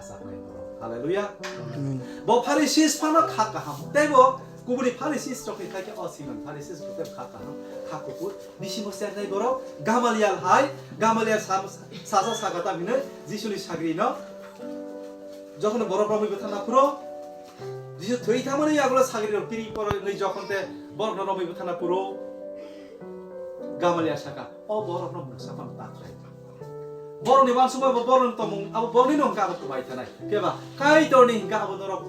saknai borok. Haleluya. Bo Pharisees phano khakaham. Tebo kuburi Pharisees chokni thake osiman Pharisees kuteb khakaham. Khakupur bisingo sernai borok. Gamaliel hai. Gamaliel sasa sagata bine Jisuni sagrino. Jokon borok romi bethana puro. Jisu thoi thamane yagulo sagrino piri poro nei jokonte borok romi bethana puro. Gamaliel saka. O borok romi sapan takrai. Borong ni bangsa apa borong tomong, apa borong ni nong kau tu baik tanai. Keba, kai tu ni hingga apa norok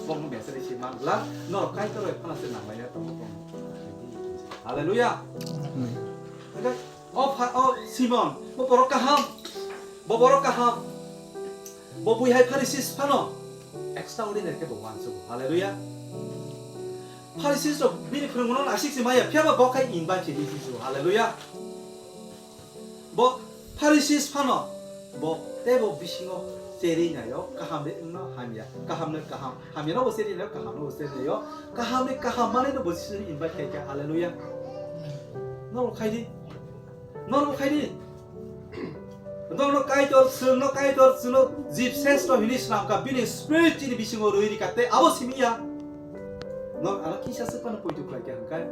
borong biasa di sini manglah, norok kai tu roi panas senang banyak tomong. Haleluya. Okay. Oh Simon, bo borok kaham, bo buihai Pharisees pano, extraordinary ke bo bangsa. Haleluya. Pharisees tu bini kerumunan asik si maya, siapa bokai invite di situ. Haleluya. Bo Pharisees phano bo tebo bisingo serinayo kahamne no hamya kahamne kaham hamya no serinayo kahamne serinayo kahamne kahamane no bosini invite kayak haleluya no khaidi no kaitor suno jeep sense to hilis namka bini spirit ini bisingo ruiri kate abo simia no ala kisah sepana poitu kayak kan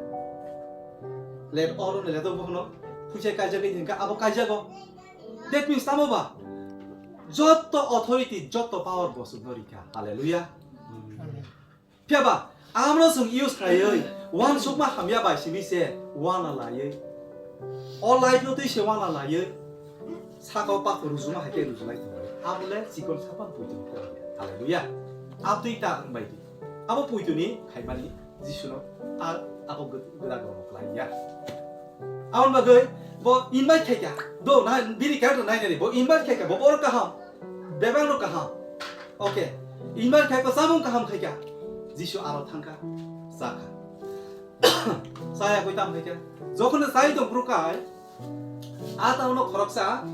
let orang le to bono puja kaja ke hingga abo kaja go. That means tamo ba? Jotto authority, jotto power bosu norika. Haleluya. Pia ba? Amro sung ius kayoi. One sukma hamya ba simi se one alayoi. All life no tu se one alayoi. Sako pa ruzuma hake ruzuma itu. Abule sikon sapan puitu. Haleluya. Abtu ita baiti. Abo puitu ni kaimani jisuno. Abo geda gorok lagi ya. Awan bagai. Bo invite kaya, do na biri kaya to na ini. Bo invite kaya, bo borok kaham, bebang lo kaham, okay. Invite kaya, sabun kaham kaya, Jisu arot hangka, saka. Saya kau tam kaya, jokon saya itu berukai, atau no koroksa,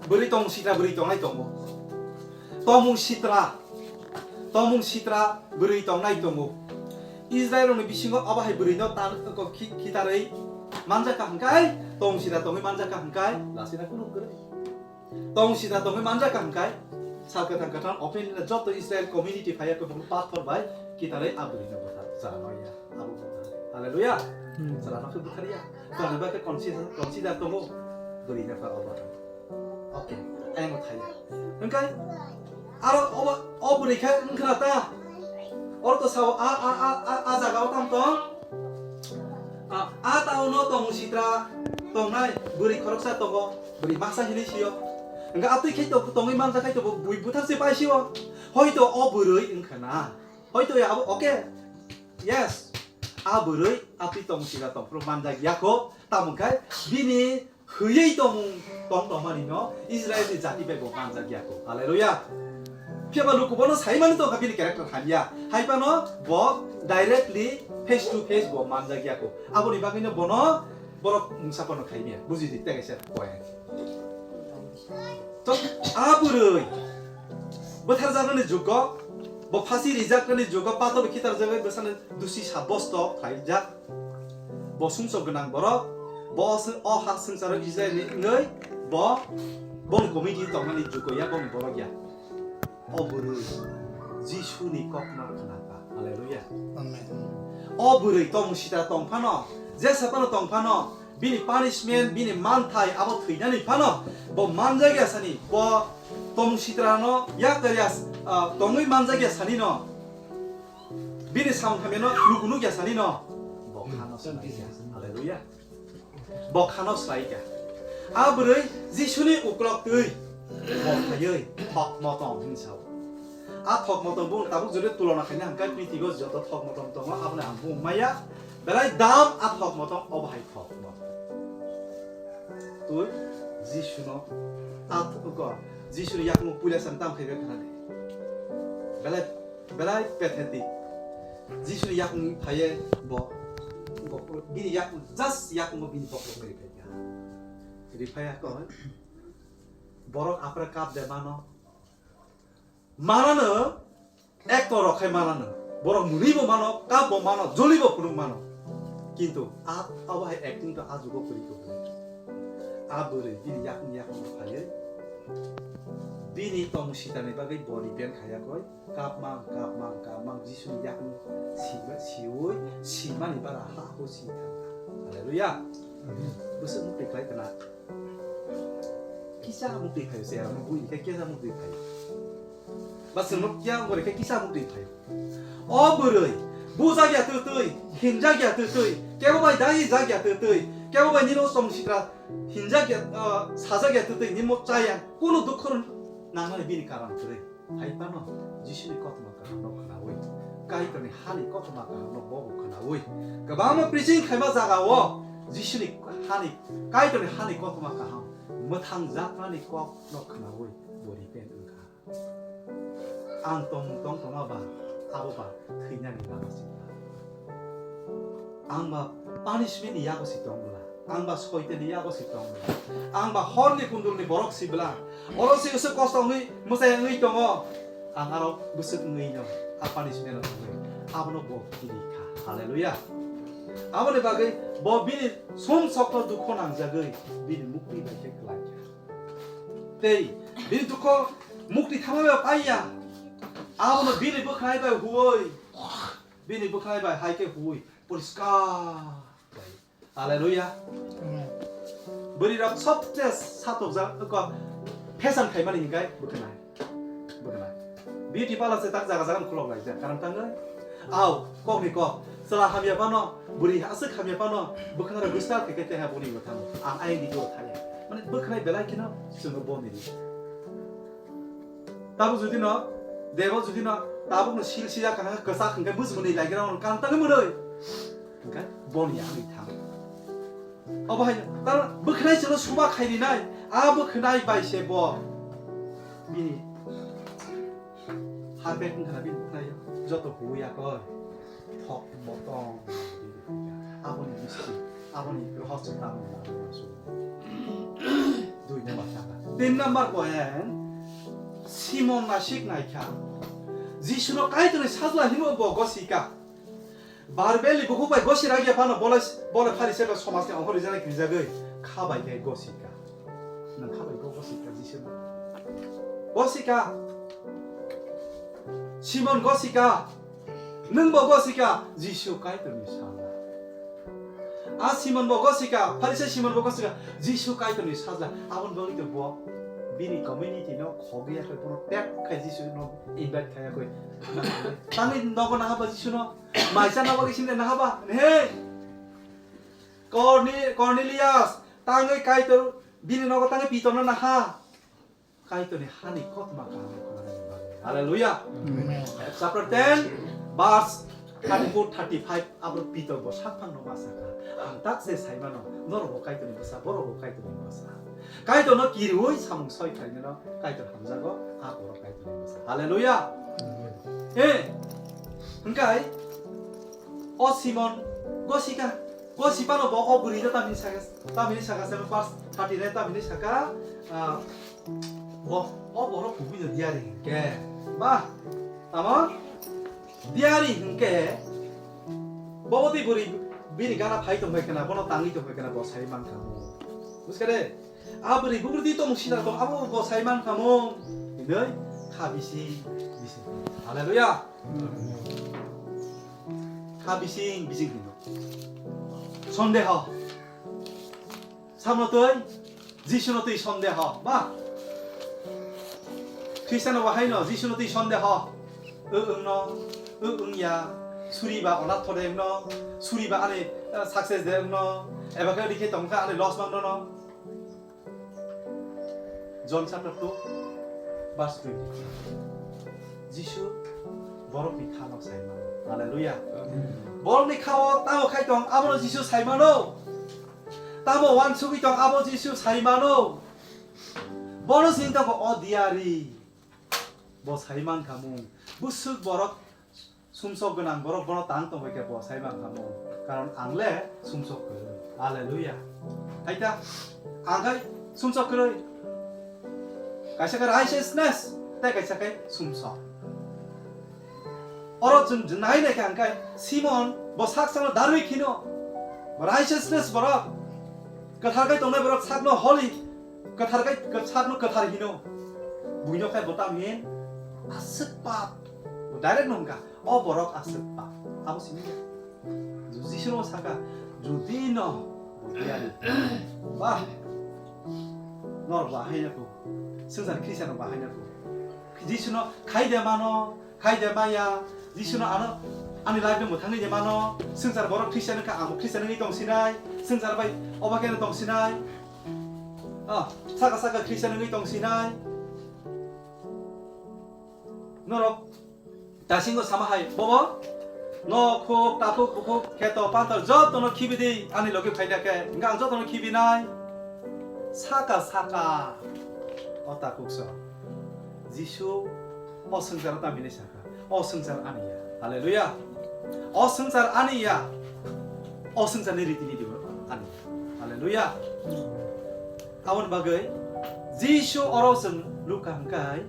beri tong sitra nai tongmo, tomung sitra beri tong nai tongmo. Israel ni bisingo abah beri no tan ko kita rei. Manja ka hangkai, tong sida tongi manja ka hangkai, lasina kuno kere. Tong sida tongi manja ka hangkai, sakat angkatan open na joto Israel community kaya ko pat korbai, kita re abri na bota saranoya, abu bota. Haleluya. Sarano ke butaria. Sarano ba ke consider tongo beri na pa obat. Okay, ayam thaya. Hangkai, aro obri ka ngkrata. Orto saw a jaga otam tong. Atau no tong sitra tongai beri koroksa tongo beri masa hilisio enggak apa itu tongi mangsa itu bui butar si paisio hoito beri engkana hoito ya oke yes beri api tong sitra tong pro manja yako tamukai bini huyei tong manino Israel di jati bego manja yako haleluya piaba luku bono saiman to kapini karakter hanya haipano bo directly face to face bo manja giako abo ni bagino bono borok musapono khaimia buji di tege ser poe to aburoi bothar janane jugo bo phasi rijak kani jugo pato bikitar jagai besane dusi sabosto khaijak bo sumso gnang borok bo ha sangsara Israel ngai bo bon committee tongani jugo ya bon borok ya oburoi Jisu ni kokna kenapa haleluya amen oburoi tong sita tong pano jesa pano tong pano bini punishment bini mantai abo thuinani pano bo manjagi asani bo tong sita no yakarias tongui manjagi asani no bini samthameno lugunu asani no bo khano saia haleluya bo khano saia aburoi Jisu ni uklok tui bo thayoi thok motong hinsau thok motong bung tabuk jure tulona khanya hangkai pritigo joto thok motong tongo abne ambung maya belai dam thok motong obhai thok motong tu Jisu no ko Jisu yak mo pula santam khaibe khane belai pethetik Jisu yak mo phaye bo bini yak just yak mo bini boklo kari kaya jadi phaya ko borok apra kap de manano ek to rokhai manano borok muribo mano kabo mano jolibo purung mano kintu abahai acting to ajugo puri ko abure bini yak mo phaye bini tong sitane bagai body pen kaya koi kap mang jisu yak siwoi simani bara ha ho si haleluya busuk mukti kai kana kisah mukti kai se mu bui kai kisah mukti kai basuk mukya ngore kai kisah mukti kai obroi buzagia tutui hinjagia tutui kebai dai jagia tutui kebai nino tong sitra hin자기야 사자기야 뜻이 니모 짜야 꾸노 두커는 나만의 비니 가람 그래 하이파노 지신이 꺼트마까 노카나 오이 까이더니 하니 꺼트마까 노 보고카나 오이 그바마 프리징 칼마자가워 지신이 하니 까이더니 하니 꺼트마까 함 못항자 하니 꺼 노카나 오이 모리 뺀은가 안똥똥 동아바 아보바 그냥 나가신다 앙마 파니시민이 야고시 동물라 angba soite ni yago sitong angba horni kundur ni borok sibla oro si usuk kostong ni musai ngi tongo angaro busuk ngi no apa ni smena abno bo kirika haleluya abone bagai bo bini som sokto dukho nang jagai bini mukti baike klakya tei bini dukho mukti thamabe paiya abno bini bukhnai ba huoi bini bukhnai ba haike huoi poriskar 할렐루야. 머리랑 첫째 사도자 그거 패산 칼만이니까 뭐그나 비티 발라스 딱 자가자간 콜로가 이제 가람 땅은 아우 꼭니까 슬라하미야 바노 머리 아스카미야 바노 뭐그나라 비스타 그때 해 보니 이거 타노 안 아이디도 타야 만에 뭐그나 벨라이키나 좀 보니리 따부 주디나 대보 주디나 따부는 실시야 가나 그사 큰게 무슨 문이 라기라는 간 땅은 뭐래 그러니까 보니야 이 타. apa hanya karena berkenai jelas subah kali ini berkenai baik sebo bini habis kena bini berkenai jatuh buaya kau hok motong apa ni mesti apa ni berhak tentang duit nama siapa tim nomor koen Simon Nasik naiknya Yesus no kait ni sahaja hinu bogosika 바르벨리 부고바이 고시라기야 바나 볼라 파리세가 소마스 엉거리잖아 그자그 카바이게 고시까 난 카바이 고시까 지시는 고시까 시몬 고시까 능보 고시까 지슈 카이트니 사나 아 시몬 보 고시까 파리세 시몬 보 고시까 지슈 카이트니 사자 아본 거기도 뭐 비니 커뮤니티노 거기에 그 보러 백 지슈노 인바이트 해야 거기 당이 너고 나가 지슈노 마이사 나와 계신데 나와봐 네 Cornelius 땅에 가이터 비니 너고 땅에 비토는 나하 가이터니 하니 컷 마카는 할렐루야 chapter 10 verse 34-35 앞으로 비토고 삭판 노마사가 안딱세 사이마노 너로 가이터니 보사 보로 가이터니 보사 가이터 너 기르오이 삼ung 서이 가이너 가이터 함자고 아보로 가이터니 보사 할렐루야 예 그러니까 Simon, gua si pano bawa beri itu tamini saka sama pas hati reta tamini saka, bawa bubi itu diari, ke, bah, ama, diari, ke, bawa tu beri karena pai tu mereka na, bawa tangi tu mereka na bawa saiman kamu, terus kade, beri bubi itu mesti nak bawa saiman kamu, ini, kabisi, haleluya. 비싱 비싱 선대하 삼노토이 지슈노토이 선대하 마 크리스찬과 하이노 지슈노토이 선대하 응야 수리바 오나토레노 수리바 안에 सक्सेस देनो एबाके दिखे तंका 안에 लॉस मांगनो John chapter 2 verse 20 지슈 버럭이 खानो साइमा 할렐루야. 볼니 카오 따모 카이동 아버지 지수 사이마노. 따모 완수기동 아버지 지수 사이마노. 버릇인다고 어디야리. 뭐 사이만 가무. 무슨 버럭 숨속은 버럭 버럭 땅도 뭐게 뭐 사이만 가무. 가론 앙레 숨속그. 할렐루야. 아이다. 앙가이 숨속그를. 가시가 라이시스네스. 때 가시가 숨속. और जन जनाई ने क्या अंका सीमोन बस साक सालो दारुई खिनो righteousness बरा कथार का तोने बरा साक नो holy कथार का साक नो कथार हिनो 무력할 못하면 아스밥 다른 놈가 어버럭 아스밥 아무 심이야 주지시로 사가 주디너 뭐야리 와 너를 와 하냐고 승산 크리스찬을 와 하냐고 지시노 가이데마야 지시노 아니 라이브 못하는 데마노 승산 버럭 크리스찬은 아무 크리스찬은 동시나이 승산 바이 어바게는 동시나이 사가 크리스찬은 동시나이 너로 다신 거 사마하이 뭐뭐 너코 따폭 개또 판터 저또 너 키비디 아니 로게 파이다게 인강 저또 너 키비나이 사가 어따 국서 지수 어승자로 따미네 사가 어승자 아니야 할렐루야 어승자 아니야 어승자 내리디디 아니 할렐루야 아원 바gai 지수 어로슨 루카한가이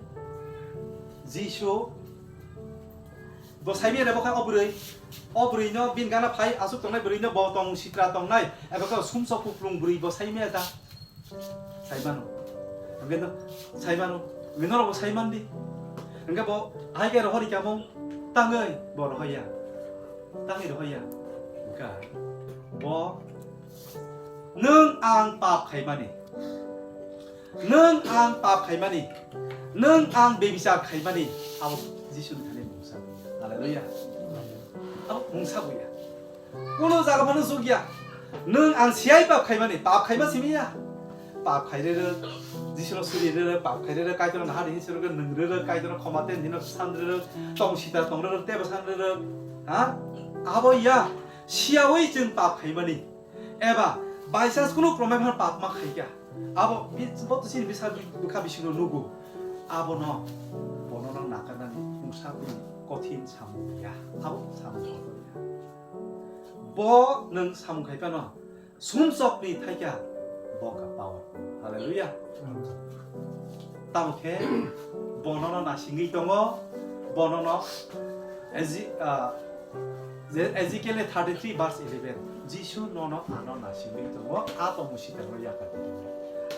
지수 뭐 사이미에 레버카 어브리너 빈가나 파이 아숙 동네 브리너 보통 시트라 동네 에버카 숨석고 플롱 브리 뭐 사이미에다 사이마노 그러니까 사이마노 왜너라고 사이만디 그러니까 뭐 아이게로 허리가 뭐 땅의 뭐로 허야 땅이로 허야 그러니까 뭐 능앙밥 가이마니 능앙밥 가이마니 능앙 베비사 가이마니 아무 지수는 달래 몽사 할렐루야 아무 몽사구야 오늘 작업하는 속이야 능앙 시아이밥 가이마니 밥 가이마 심이야 밥 가이르르 지수는 수리르르 밥 가이르르 가이드는 하리 인스르르 능르르 가이드는 코마테 니는 산르르 똥시다 똥르르 떼버 산르르 아버야 시아웨이 จึง밥 가이마니 에바 바이사스 kuno promeman 밥 막 가이야 아버 미스부터 신 비사 누카 비시노 누구 아버너 보너랑 나가다니 뭉사구이 꼬틴 사무야 아버 사무거든요 뭐는 사무 가이까노 숨속니 타이야 뭐가 빠워 할렐루야 따오케 보너너 나싱이 동어 보너너 에지겔의 33 verse 11 지수 너너 아너 나싱이 동어 아토무시 때문에 약하대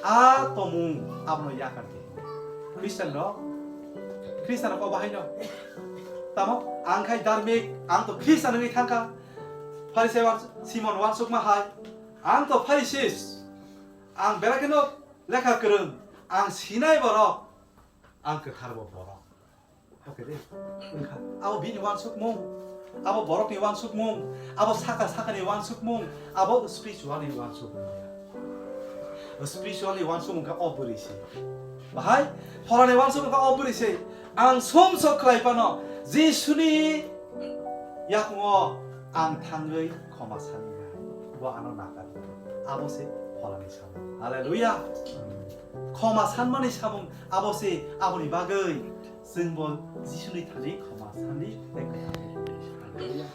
아토무 아브노 약하대 크리스찬 거 바하이노 따모 앙카이 다르믹 앙토 크리스찬의 탕카 파리세와 시몬 완숙마 하이 앙토 파리시스 앙 베라케노 레카 그런 앙 시나이 버러 앙그 타르보 버러 오케이 그러니까 아버 비니 완숙몽 아버 버럭니 완숙몽 아버 사카니 완숙몽 아버 스피리추얼리 완숙몽이야 스피리추얼리 완숙몽가 어브리시 바하이 퍼라네 완숙몽가 어브리시 앙 솜석 클라이파노 지수니 야콩어 앙 탕의 거마산이야 뭐 안어 나가도 아버세 퍼라네 샤몽 할렐루야 거마산만이 샤몽 아버세 아버니 바의 승본 지수니 타리 거마산이 내 거야 할렐루야